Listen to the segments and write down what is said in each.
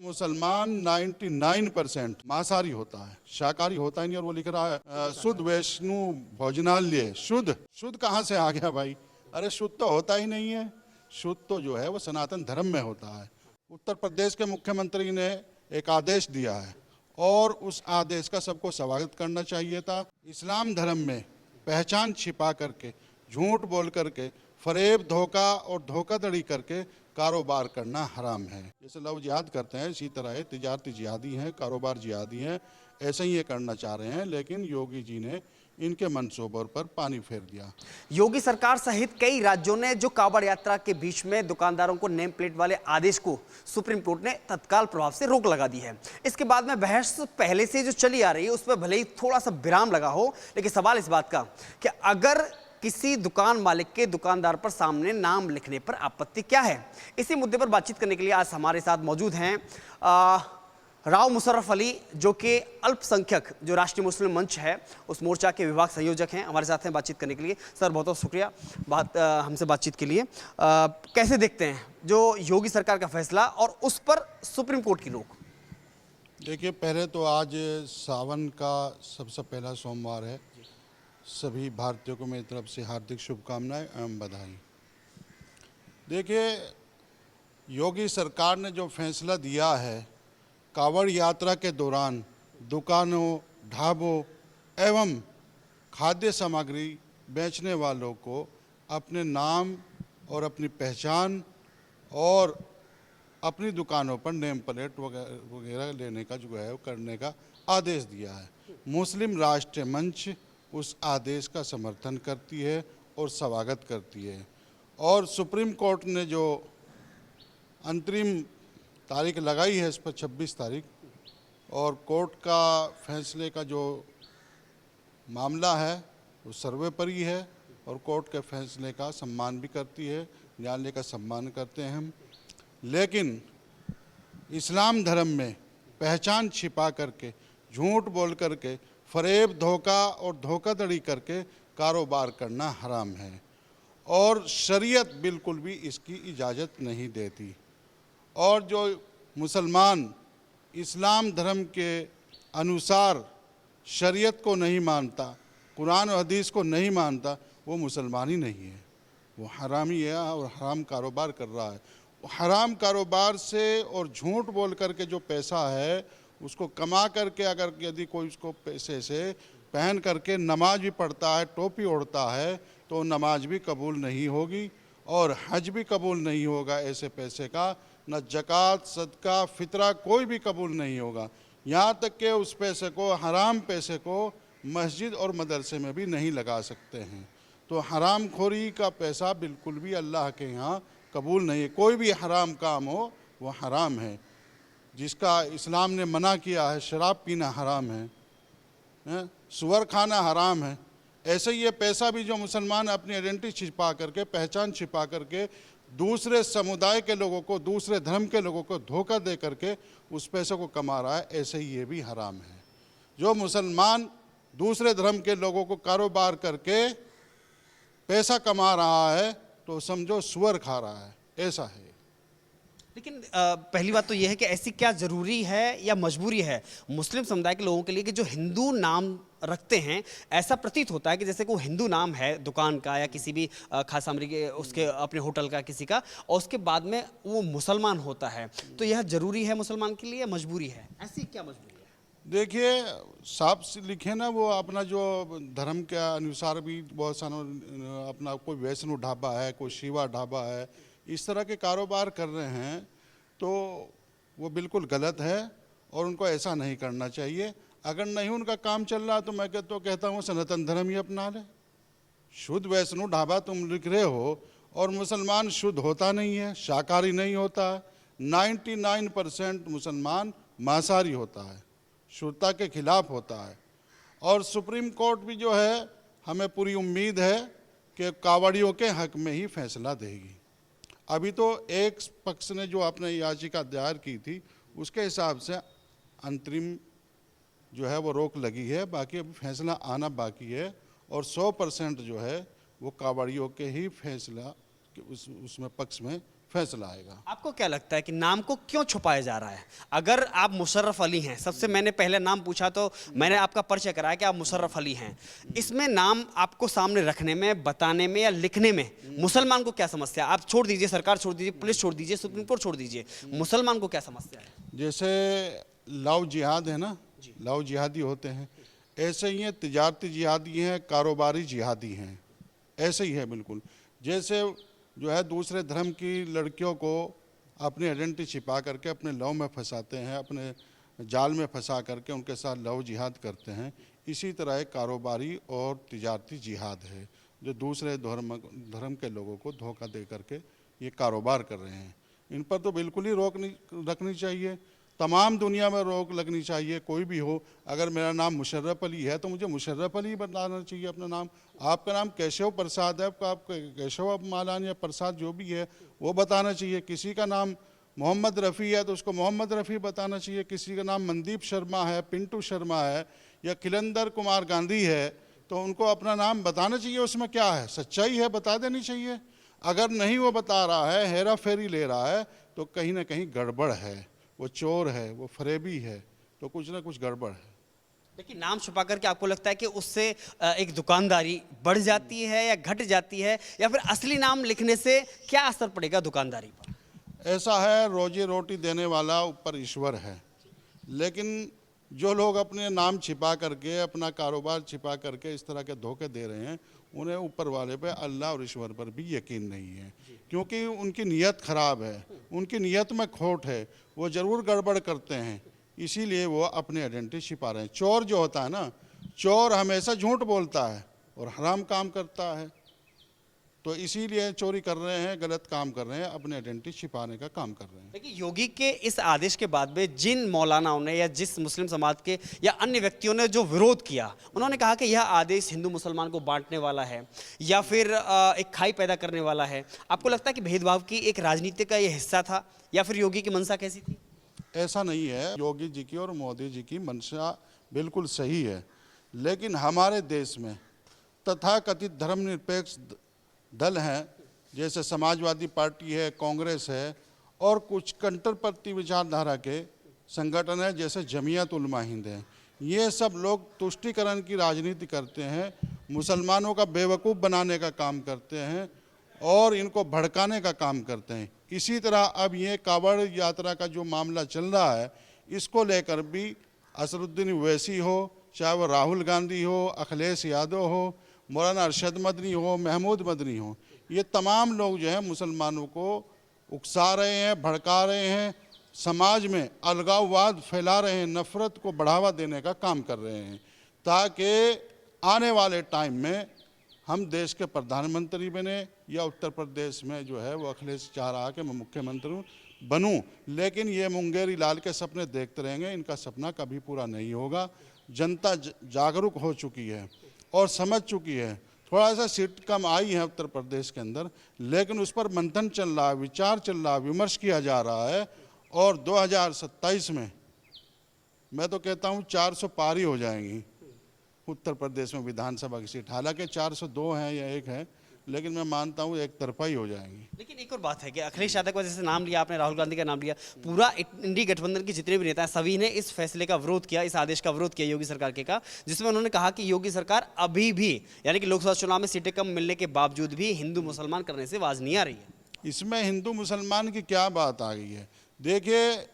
मुसलमान 99% मांसाहारी होता है, शाकाहारी होता ही नहीं। और वो लिख रहा है शुद्ध वैष्णु भोजनालय। शुद्ध शुद्ध कहाँ से आ गया भाई? अरे शुद्ध तो होता ही नहीं है। शुद्ध तो जो है वो सनातन धर्म में होता है। उत्तर प्रदेश के मुख्यमंत्री ने एक आदेश दिया है और उस आदेश का सबको स्वागत करना चाहिए था। इस्लाम धर्म में पहचान छिपा करके, झूठ बोल करके, फरेब, धोखा और धोखाधड़ी करके कारोबार करना हराम है। जैसे लोग जिहाद करते हैं इसी तरह है, तिजारती जिहादी हैं, कारोबार जिहादी हैं, ऐसे ही ये करना चाह रहे हैं। लेकिन योगी जी ने इनके मंसूबों पर पानी फेर दिया। योगी सरकार सहित कई राज्यों ने जो कांवड़ यात्रा के बीच में दुकानदारों को नेम प्लेट वाले आदेश को सुप्रीम कोर्ट ने तत्काल प्रभाव से रोक लगा दी है। इसके बाद में बहस पहले से जो चली आ रही है उस पर भले ही थोड़ा सा विराम लगा हो, लेकिन सवाल इस बात का कि अगर किसी दुकान मालिक के दुकानदार पर सामने नाम लिखने पर आपत्ति क्या है, इसी मुद्दे पर बातचीत करने के लिए आज हमारे साथ मौजूद हैं राव मुशर्रफ अली, जो कि अल्पसंख्यक जो राष्ट्रीय मुस्लिम मंच है उस मोर्चा के विभाग संयोजक हैं, हमारे साथ हैं बातचीत करने के लिए। सर बहुत बहुत शुक्रिया हमसे बातचीत के लिए। कैसे देखते हैं जो योगी सरकार का फैसला और उस पर सुप्रीम कोर्ट की रोक? देखिए, पहले तो आज सावन का सबसे पहला सोमवार है। सभी भारतीयों को मेरी तरफ से हार्दिक शुभकामनाएं एवं बधाई। देखिए, योगी सरकार ने जो फैसला दिया है, कांवड़ यात्रा के दौरान दुकानों, ढाबों एवं खाद्य सामग्री बेचने वालों को अपने नाम और अपनी पहचान और अपनी दुकानों पर नेम प्लेट वगैरह लेने का जो है करने का आदेश दिया है। मुस्लिम राष्ट्रीय मंच उस आदेश का समर्थन करती है और स्वागत करती है। और सुप्रीम कोर्ट ने जो अंतरिम तारीख लगाई है इस पर 26 तारीख, और कोर्ट का फैसले का जो मामला है वो सर्वोपरि है और कोर्ट के फैसले का सम्मान भी करती है, न्यायालय का सम्मान करते हैं हम। लेकिन इस्लाम धर्म में पहचान छिपा करके, झूठ बोल करके, फरेब, धोखा और धोखाधड़ी करके कारोबार करना हराम है और शरीयत बिल्कुल भी इसकी इजाज़त नहीं देती। और जो मुसलमान इस्लाम धर्म के अनुसार शरीयत को नहीं मानता, कुरान और हदीस को नहीं मानता, वो मुसलमान ही नहीं है, वो हरामी है और हराम कारोबार कर रहा है। हराम कारोबार से और झूठ बोल करके जो पैसा है उसको कमा करके अगर यदि कोई उसको पैसे से पहन करके नमाज भी पढ़ता है, टोपी ओढ़ता है, तो नमाज भी कबूल नहीं होगी और हज भी कबूल नहीं होगा। ऐसे पैसे का न ज़कात, सदका, फितरा कोई भी कबूल नहीं होगा। यहाँ तक कि उस पैसे को, हराम पैसे को मस्जिद और मदरसे में भी नहीं लगा सकते हैं। तो हराम खोरी का पैसा बिल्कुल भी अल्लाह के यहाँ कबूल नहीं है। कोई भी हराम काम हो वो हराम है। जिसका इस्लाम ने मना किया है, शराब पीना हराम है, सुअर खाना हराम है, ऐसे ही ये पैसा भी जो मुसलमान अपनी आइडेंटिटी छिपा करके, पहचान छिपा करके दूसरे समुदाय के लोगों को, दूसरे धर्म के लोगों को धोखा दे करके उस पैसे को कमा रहा है, ऐसे ही ये भी हराम है। जो मुसलमान दूसरे धर्म के लोगों को कारोबार करके पैसा कमा रहा है तो समझो सुअर खा रहा है, ऐसा है। लेकिन पहली बात तो यह है कि ऐसी क्या जरूरी है या मजबूरी है मुस्लिम समुदाय के लोगों के लिए कि जो हिंदू नाम रखते हैं? ऐसा प्रतीत होता है कि जैसे कोई हिंदू नाम है दुकान का या किसी भी खास सामग्री के, उसके अपने होटल का किसी का, और उसके बाद में वो मुसलमान होता है, तो यह जरूरी है मुसलमान के लिए या मजबूरी है? ऐसी क्या मजबूरी है? देखिए, साफ से लिखे ना, वो अपना जो धर्म के अनुसार भी बहुत सारा अपना कोई वैष्णो ढाबा है, कोई शिवा ढाबा है, इस तरह के कारोबार कर रहे हैं, तो वो बिल्कुल गलत है और उनको ऐसा नहीं करना चाहिए। अगर नहीं उनका काम चल रहा तो मैं कहता हूँ सनातन धर्म ही अपना ले। शुद्ध वैष्णो ढाबा तुम लिख रहे हो और मुसलमान शुद्ध होता नहीं है, शाकाहारी नहीं होता है। 99% मुसलमान मांसाहारी होता है, शुद्धता के खिलाफ होता है। और सुप्रीम कोर्ट भी जो है, हमें पूरी उम्मीद है कि कांवड़ियों के हक में ही फैसला देगी। अभी तो एक पक्ष ने जो अपने याचिका दायर की थी उसके हिसाब से अंतरिम जो है वो रोक लगी है, बाकी अभी फैसला आना बाकी है। और 100% जो है वो कांवड़ियों के ही फैसला उसमें पक्ष में फैसला आएगा। आपको क्या लगता है कि नाम को क्यों छुपाया जा रहा है? अगर आप मुशर्रफ अली हैं, सबसे मैंने पहले नाम पूछा तो मैंने आपका परिचय कराया कि आप मुशर्रफ अली हैं। इसमें नाम आपको सामने रखने में, बताने में या लिखने में मुसलमान को क्या समस्या है? आप छोड़ दीजिए, सरकार छोड़ दीजिए, पुलिस छोड़ दीजिए, सुप्रीम कोर्ट छोड़ दीजिए, मुसलमान को क्या समस्या है? जैसे लव जिहाद है ना, लव जिहादी होते हैं, ऐसे ही है तिजारती जिहादी हैं, कारोबारी जिहादी हैं, ऐसे ही है बिल्कुल। जैसे जो है दूसरे धर्म की लड़कियों को अपनी आइडेंटिटी छिपा करके अपने लव में फंसाते हैं, अपने जाल में फंसा करके उनके साथ लव जिहाद करते हैं, इसी तरह एक कारोबारी और तिजारती जिहाद है जो दूसरे धर्म के लोगों को धोखा दे करके ये कारोबार कर रहे हैं। इन पर तो बिल्कुल ही रोक रखनी चाहिए, तमाम दुनिया में रोक लगनी चाहिए। कोई भी हो, अगर मेरा नाम मुशर्रफ अली है तो मुझे मुशर्रफ अली बताना चाहिए अपना नाम। आपका नाम केशव प्रसाद है, आप केशव मालान या प्रसाद जो भी है वो बताना चाहिए। किसी का नाम मोहम्मद रफ़ी है तो उसको मोहम्मद रफ़ी बताना चाहिए। किसी का नाम मनदीप शर्मा है, पिंटू शर्मा है या खिलंदर कुमार गांधी है तो उनको अपना नाम बताना चाहिए। उसमें क्या है, सच्चाई है, बता देनी चाहिए। अगर नहीं वो बता रहा है, हेरा फेरी ले रहा है तो कहीं ना कहीं गड़बड़ है, वो चोर है, वो फरेबी है, तो कुछ ना कुछ गड़बड़ है। लेकिन नाम छुपा करके आपको लगता है कि उससे एक दुकानदारी बढ़ जाती है या घट जाती है, या फिर असली नाम लिखने से क्या असर पड़ेगा दुकानदारी पर? ऐसा है, रोजी रोटी देने वाला ऊपर ईश्वर है, लेकिन जो लोग अपने नाम छिपा करके, अपना कारोबार छिपा करके इस तरह के धोखे दे रहे हैं, उन्हें ऊपर वाले पे, अल्लाह और ईश्वर पर भी यकीन नहीं है, क्योंकि उनकी नीयत खराब है, उनकी नीयत में खोट है, वो ज़रूर गड़बड़ करते हैं, इसीलिए वो अपनी आइडेंटिटी छिपा रहे हैं। चोर जो होता है ना, चोर हमेशा झूठ बोलता है और हराम काम करता है, तो इसीलिए चोरी कर रहे हैं, गलत काम कर रहे हैं, अपने आइडेंटिटी छिपाने का काम कर रहे हैं। देखिए, योगी के इस आदेश के बाद में जिन मौलानाओं ने या जिस मुस्लिम समाज के या अन्य व्यक्तियों ने जो विरोध किया, उन्होंने कहा कि यह आदेश हिंदू मुसलमान को बांटने वाला है या फिर एक खाई पैदा करने वाला है। आपको लगता है कि भेदभाव की एक राजनीति का यह हिस्सा था या फिर योगी की मंशा कैसी थी? ऐसा नहीं है, योगी जी की और मोदी जी की मंशा बिल्कुल सही है, लेकिन हमारे देश में तथाकथित धर्मनिरपेक्ष दल हैं, जैसे समाजवादी पार्टी है, कांग्रेस है, और कुछ कट्टरपंथी विचारधारा के संगठन है जैसे जमीयत उलमा हिंद है। ये सब लोग तुष्टीकरण की राजनीति करते हैं, मुसलमानों का बेवकूफ़ बनाने का काम करते हैं और इनको भड़काने का काम करते हैं। इसी तरह अब ये कावड़ यात्रा का जो मामला चल रहा है, इसको लेकर भी असरुद्दीन ओवैसी हो, चाहे वो राहुल गांधी हो, अखिलेश यादव हो, मौलाना अरशद मदनी हो, महमूद मदनी हो, ये तमाम लोग जो है मुसलमानों को उकसा रहे हैं, भड़का रहे हैं, समाज में अलगाववाद फैला रहे हैं, नफ़रत को बढ़ावा देने का काम कर रहे हैं, ताकि आने वाले टाइम में हम देश के प्रधानमंत्री बने या उत्तर प्रदेश में जो है वो अखिलेश चाह रहा कि मैं मुख्यमंत्री बनूं, लेकिन ये मुंगेरी लाल के सपने देखते रहेंगे, इनका सपना कभी पूरा नहीं होगा। जनता जागरूक हो चुकी है और समझ चुकी है। थोड़ा सा सीट कम आई है उत्तर प्रदेश के अंदर, लेकिन उस पर मंथन चल रहा है, विचार चल रहा है, विमर्श किया जा रहा है, और 2027 में मैं तो कहता हूँ 400 पार ही हो जाएंगी उत्तर प्रदेश में विधानसभा की सीट। हालांकि 402 हैं या 1 है, लेकिन मैं मानता हूँ एक तरफा ही हो जाएंगी। लेकिन एक और बात है कि अखिलेश यादव का जैसे नाम लिया आपने, राहुल गांधी का नाम लिया, पूरा इंडी गठबंधन के जितने भी नेता हैं सभी ने इस फैसले का विरोध किया, इस आदेश का विरोध किया योगी सरकार के का, जिसमें उन्होंने कहा कि योगी सरकार अभी भी, यानी कि लोकसभा चुनाव में सीटें कम मिलने के बावजूद भी हिंदू मुसलमान करने से बाज नहीं आ रही है। इसमें हिंदू मुसलमान की क्या बात आ गई है? देखिए,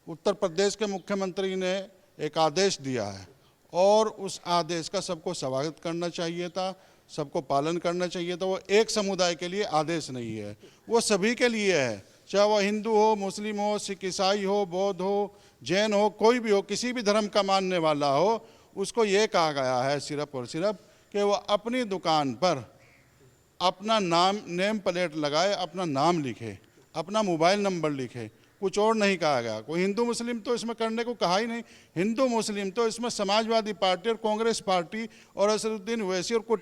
उत्तर प्रदेश के मुख्यमंत्री ने एक आदेश दिया है और उस आदेश का सबको स्वागत करना चाहिए था, सबको पालन करना चाहिए था। वो एक समुदाय के लिए आदेश नहीं है, वो सभी के लिए है, चाहे वो हिंदू हो, मुस्लिम हो, सिख ईसाई हो, बौद्ध हो, जैन हो, कोई भी हो, किसी भी धर्म का मानने वाला हो, उसको ये कहा गया है सिर्फ और सिर्फ कि वो अपनी दुकान पर अपना नाम, नेम प्लेट लगाए, अपना नाम लिखे, अपना मोबाइल नंबर लिखे, कुछ और नहीं कहा गया। कोई हिंदू मुस्लिम तो इसमें करने को कहा ही नहीं। हिंदू मुस्लिम तो इसमें समाजवादी पार्टी और कांग्रेस पार्टी और असरुद्दीन ओवैसी और कुछ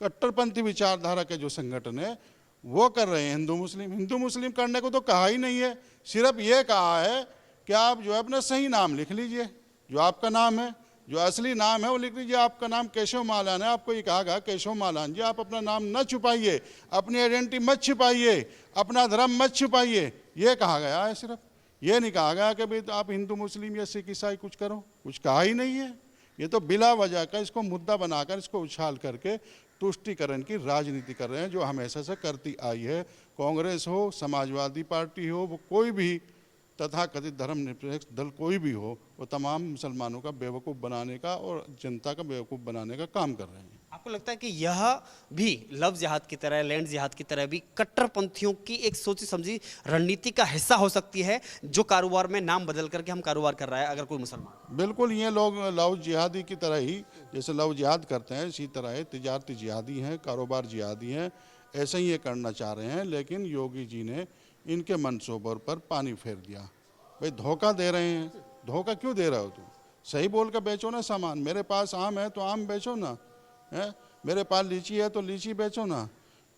कट्टरपंथी विचारधारा के जो संगठन है वो कर रहे हैं। हिंदू मुस्लिम करने को तो कहा ही नहीं है, सिर्फ ये कहा है कि आप जो है अपना सही नाम लिख लीजिए, जो आपका नाम है, जो असली नाम है वो लिख लीजिए। आपका नाम केशव मालान है, आपको ये कहा गया केशव मालान जी, आप अपना नाम न छुपाइए, अपनी आइडेंटिटी मत छुपाइए, अपना धर्म मत छुपाइए, ये कहा गया है। सिर्फ ये नहीं कहा गया कि भाई तो आप हिंदू मुस्लिम या सिख ईसाई कुछ करो, कुछ कहा ही नहीं है। ये तो बिला वजह का इसको मुद्दा बनाकर इसको उछाल करके तुष्टीकरण की राजनीति कर रहे हैं, जो हमेशा से करती आई है। कांग्रेस हो, समाजवादी पार्टी हो, वो कोई भी तथाकथित धर्मनिरपेक्ष दल कोई भी हो, वो तमाम मुसलमानों का बेवकूफ़ बनाने का और जनता का बेवकूफ़ बनाने का काम कर रहे हैं। आपको लगता है कि यह भी लव जिहाद की तरह, लैंड जिहाद की तरह भी कट्टरपंथियों की एक सोची समझी रणनीति का हिस्सा हो सकती है, जो कारोबार में नाम बदल करके हम कारोबार कर रहा है अगर कोई मुसलमान? बिल्कुल, ये लोग लव जिहादी की तरह ही, जैसे लव जिहाद करते हैं इसी तरह है, तिजारती जिहादी हैं, कारोबार जिहादी हैं, ऐसे ही ये करना चाह रहे हैं। लेकिन योगी जी ने इनके मंसूबों पर पानी फेर दिया। भाई धोखा दे रहे हैं, धोखा क्यों दे रहे हो तुम? सही बोल कर बेचो ना सामान। मेरे पास आम है तो आम बेचो ना, है मेरे पास लीची है तो लीची बेचो ना।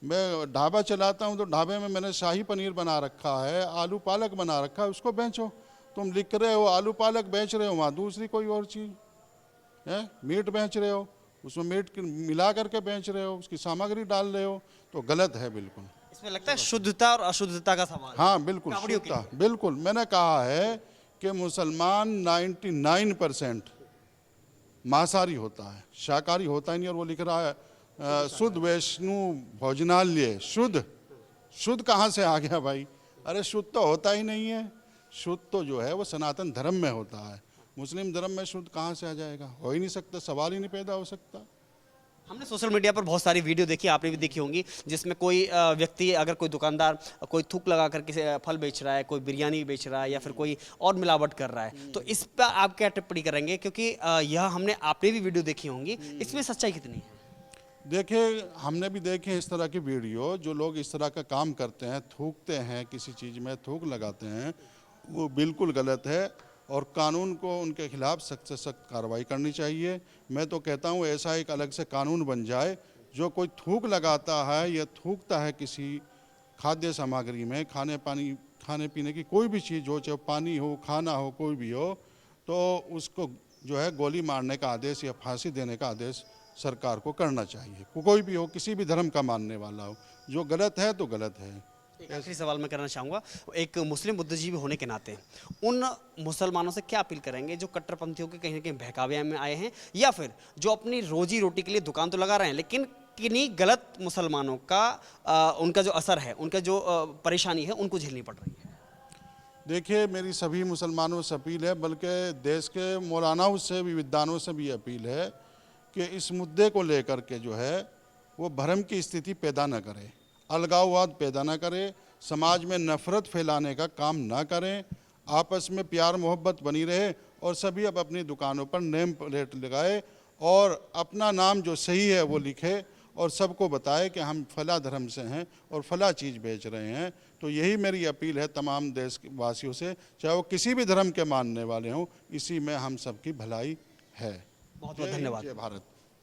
मैं ढाबा चलाता हूँ तो ढाबे में मैंने शाही पनीर बना रखा है, आलू पालक बना रखा है, उसको बेचो। तुम लिख रहे हो आलू पालक बेच रहे हो, वहाँ दूसरी कोई और चीज़ है, मीट बेच रहे हो, उसमें मीट मिला करके बेच रहे हो, उसकी सामग्री डाल रहे हो, तो गलत है बिल्कुल। इसमें लगता है शुद्धता और अशुद्धता का सवाल। हाँ बिल्कुल, कावड़ियों के शुद्धता बिल्कुल। मैंने कहा है कि मुसलमान 99% मांसाहारी होता है, शाकाहारी होता ही नहीं। और वो लिख रहा है शुद्ध वैष्णु भोजनालय। शुद्ध शुद्ध कहाँ से आ गया भाई? अरे शुद्ध तो होता ही नहीं है। शुद्ध तो जो है वो सनातन धर्म में होता है, मुस्लिम धर्म में शुद्ध कहाँ से आ जाएगा? हो ही नहीं सकता, सवाल ही नहीं पैदा हो सकता। हमने सोशल मीडिया पर बहुत सारी वीडियो देखी, आपने भी देखी होंगी, जिसमें कोई व्यक्ति, अगर कोई दुकानदार कोई थूक लगा करके फल बेच रहा है, कोई बिरयानी बेच रहा है या फिर कोई और मिलावट कर रहा है, तो इस पर आप क्या टिप्पणी करेंगे? क्योंकि यह आपने भी वीडियो देखी होंगी, इसमें सच्चाई कितनी है? देखिए, हमने भी देखे इस तरह की वीडियो। जो लोग इस तरह का काम करते हैं, थूकते हैं, किसी चीज़ में थूक लगाते हैं, वो बिल्कुल गलत है और कानून को उनके खिलाफ सख्त से सख्त कार्रवाई करनी चाहिए। मैं तो कहता हूँ ऐसा एक अलग से कानून बन जाए, जो कोई थूक लगाता है या थूकता है किसी खाद्य सामग्री में, खाने पीने की कोई भी चीज़ हो, चाहे पानी हो, खाना हो, कोई भी हो, तो उसको जो है गोली मारने का आदेश या फांसी देने का आदेश सरकार को करना चाहिए। कोई भी हो, किसी भी धर्म का मानने वाला हो, जो गलत है तो गलत है। एक आखिरी सवाल मैं करना चाहूँगा, एक मुस्लिम बुद्धिजीवी होने के नाते उन मुसलमानों से क्या अपील करेंगे जो कट्टरपंथियों के कहीं ना कहीं बहकावे में आए हैं, या फिर जो अपनी रोजी रोटी के लिए दुकान तो लगा रहे हैं लेकिन किन्हीं गलत मुसलमानों का उनका जो असर है, उनका जो परेशानी है, उनको झेलनी पड़ रही है? देखिए, मेरी सभी मुसलमानों से अपील है, बल्कि देश के मौलानाओं से भी, विद्वानों से भी अपील है कि इस मुद्दे को लेकर के जो है वो भ्रम की स्थिति पैदा न करे, अलगाववाद पैदा न करे, समाज में नफ़रत फैलाने का काम ना करें, आपस में प्यार मोहब्बत बनी रहे और सभी अब अपनी दुकानों पर नेम प्लेट लगाए और अपना नाम जो सही है वो लिखे और सबको बताए कि हम फला धर्म से हैं और फला चीज़ बेच रहे हैं। तो यही मेरी अपील है तमाम देशवासियों से, चाहे वो किसी भी धर्म के मानने वाले हों, इसी में हम सबकी भलाई है। बहुत बहुत धन्यवाद। जय भारत।